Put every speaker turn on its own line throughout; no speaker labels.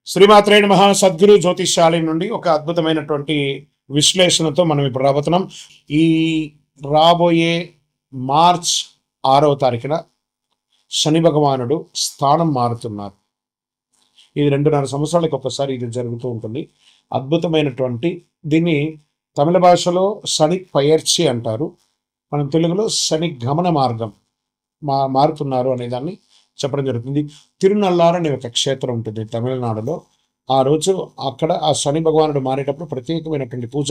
శ్రీమాత్రే నమః. సద్గురు జ్యోతిష్యాలయం నుండి ఒక అద్భుతమైనటువంటి విశ్లేషణతో మనం ఇప్పుడు రాబోతున్నాం. ఈ రాబోయే మార్చ్ 6వ తారీఖున శని భగవానుడు స్థానం మారుతున్నారు. ఇది 2.5 సంవత్సరాలకు ఒకసారి ఇది జరుగుతూ ఉంటుంది. అద్భుతమైనటువంటి దీన్ని తమిళ భాషలో శని పయర్చి అంటారు. మనం తెలుగులో శని గమన మార్గం మారుతున్నారు అనే దాన్ని చెప్పడం జరుగుతుంది. తిరునల్లారు అనే ఒక క్షేత్రం ఉంటుంది తమిళనాడులో. ఆ రోజు అక్కడ ఆ శని భగవానుడు మారేటప్పుడు ప్రత్యేకమైనటువంటి పూజ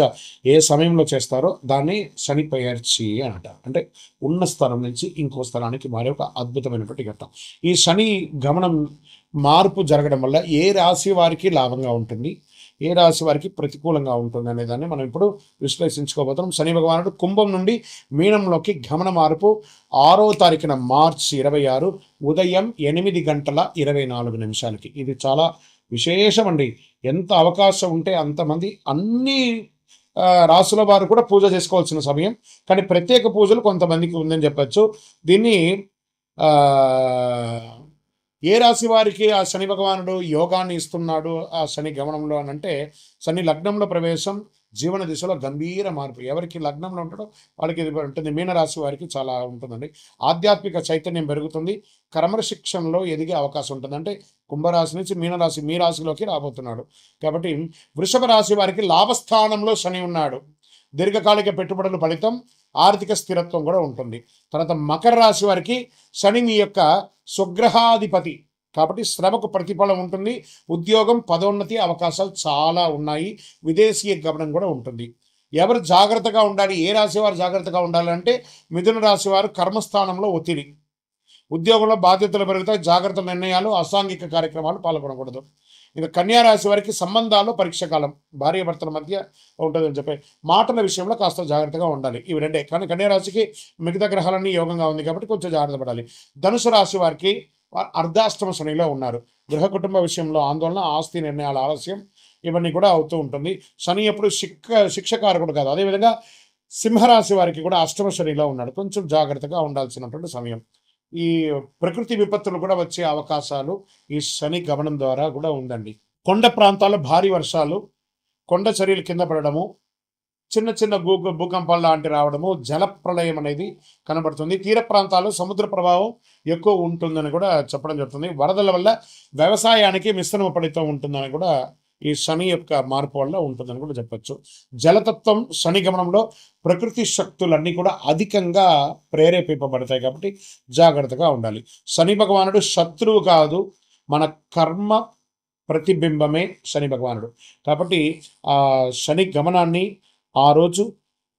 ఏ సమయంలో చేస్తారో దాన్ని శని పయర్చి అని అంటారు. అంటే ఉన్న స్థలం నుంచి ఇంకో స్థలానికి మారే ఒక అద్భుతమైనటువంటి ఘట్టం. ఈ శని గమనం మార్పు జరగడం వల్ల ఏ రాశి వారికి లాభంగా ఉంటుంది, ఏ రాశి వారికి ప్రతికూలంగా ఉంటుంది అనే దాన్ని మనం ఇప్పుడు విశ్లేషించుకోబోతున్నాం. శని భగవానుడు కుంభం నుండి మీనంలోకి గమన మార్పు 6వ తారీఖున మార్చి 26 ఉదయం 8:24 ఇది చాలా విశేషం అండి. ఎంత అవకాశం ఉంటే అంతమంది అన్ని రాసుల వారు కూడా పూజ చేసుకోవాల్సిన సమయం. కానీ ప్రత్యేక పూజలు కొంతమందికి ఉందని చెప్పచ్చు. దీన్ని ఏ రాశి వారికి ఆ శని భగవానుడు యోగాన్ని ఇస్తున్నాడు ఆ శని గమనంలో అని అంటే, శని లగ్నంలో ప్రవేశం జీవన దిశలో గంభీర మార్పు. ఎవరికి లగ్నంలో ఉంటాడో వాళ్ళకి ఇది ఉంటుంది. మీనరాశి వారికి చాలా ఉంటుందండి. ఆధ్యాత్మిక చైతన్యం పెరుగుతుంది. క్రమశిక్షణలో ఎదిగే అవకాశం ఉంటుంది. అంటే కుంభరాశి నుంచి మీనరాశి మీ రాశిలోకి రాబోతున్నాడు. కాబట్టి వృషభ రాశి వారికి లాభస్థానంలో శని ఉన్నాడు. దీర్ఘకాలిక పెట్టుబడుల ఫలితం, ఆర్థిక స్థిరత్వం కూడా ఉంటుంది. తర్వాత మకర రాశి వారికి శని మీ యొక్క స్వగ్రహాధిపతి కాబట్టి శ్రమకు ప్రతిఫలం ఉంటుంది. ఉద్యోగం, పదోన్నతి అవకాశాలు చాలా ఉన్నాయి. విదేశీయ గమనం కూడా ఉంటుంది. ఎవరు జాగ్రత్తగా ఉండాలి, ఏ రాశి వారు జాగ్రత్తగా ఉండాలంటే మిథున రాశి వారు కర్మస్థానంలో ఒత్తిడి, ఉద్యోగంలో బాధ్యతలు పెరుగుతాయి. జాగ్రత్త నిర్ణయాలు, అసాంఘిక కార్యక్రమాలు పాల్గొనకూడదు. ఇక కన్యా రాశి వారికి సంబంధాల్లో పరీక్ష కాలం, భార్యాభర్తల మధ్య ఉంటుందని చెప్పి మాటల విషయంలో కాస్త జాగ్రత్తగా ఉండాలి. ఇవి రెండే. కానీ కన్యా రాశికి మిగతా గ్రహాలన్నీ యోగంగా ఉంది కాబట్టి కొంచెం జాగ్రత్త పడాలి. ధనుసు రాశి వారికి అర్ధాష్టమ శనిలో ఉన్నారు. గృహ కుటుంబ విషయంలో ఆందోళన, ఆస్తి నిర్ణయాల ఆలస్యం ఇవన్నీ కూడా అవుతూ ఉంటుంది. శని ఎప్పుడు శిక్షకారకుడు కాదు. అదేవిధంగా సింహరాశి వారికి కూడా అష్టమ శనిలో ఉన్నాడు. కొంచెం జాగ్రత్తగా ఉండాల్సినటువంటి సమయం. ఈ ప్రకృతి విపత్తులు కూడా వచ్చే అవకాశాలు ఈ శని గమనం ద్వారా కూడా ఉందండి. కొండ ప్రాంతాల్లో భారీ వర్షాలు, కొండ చర్యలు కింద పడడము, చిన్న చిన్న భూకంపాలు లాంటి రావడము, జల ప్రళయం అనేది కనబడుతుంది. తీర ప్రాంతాల్లో సముద్ర ప్రభావం ఎక్కువ ఉంటుందని కూడా చెప్పడం జరుగుతుంది. వరదల వల్ల వ్యవసాయానికి మిశ్రమ ఫలితం ఉంటుందని కూడా ఈ శని యొక్క మార్పు వల్ల ఉంటుందని కూడా చెప్పచ్చు. జలతత్వం శని గమనంలో ప్రకృతి శక్తులన్నీ కూడా అధికంగా ప్రేరేపింపబడతాయి కాబట్టి జాగ్రత్తగా ఉండాలి. శని భగవానుడు శత్రువు కాదు, మన కర్మ ప్రతిబింబమే శని భగవానుడు. కాబట్టి ఆ శని గమనాన్ని ఆ రోజు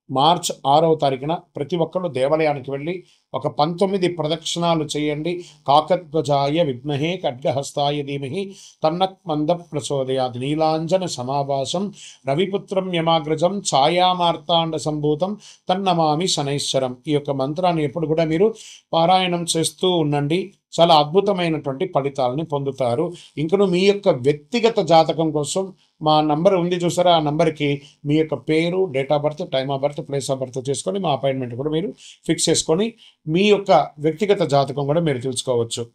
మార్చ్ 6వ తారీఖున ప్రతి ఒక్కళ్ళు దేవాలయానికి వెళ్ళి ఒక 19 ప్రదక్షిణాలు చేయండి. కాకధ్వజాయ విద్మహే ఖడ్గహస్తాయ ధీమహి తన్నత్ మంద ప్రచోదయాత్. నీలాంజన సమావాసం రవిపుత్రం యమాగ్రజం ఛాయామార్తాండ సంభూతం తన్నమామి శనైశ్వరం. ఈ యొక్క మంత్రాన్ని ఎప్పుడు కూడా మీరు పారాయణం చేస్తూ ఉండండి. చాలా అద్భుతమైనటువంటి ఫలితాలని పొందుతారు. ఇంకను మీ యొక్క వ్యక్తిగత జాతకం కోసం మా నంబర్ ఉంది చూసారా, ఆ నంబర్కి మీ యొక్క పేరు, date of birth, time of birth, place of birth చేసుకొని మా అపాయింట్మెంట్ కూడా మీరు ఫిక్స్ చేసుకొని మీ యొక్క వ్యక్తిగత జాతకం కూడా మీరు తెలుసుకోవచ్చు.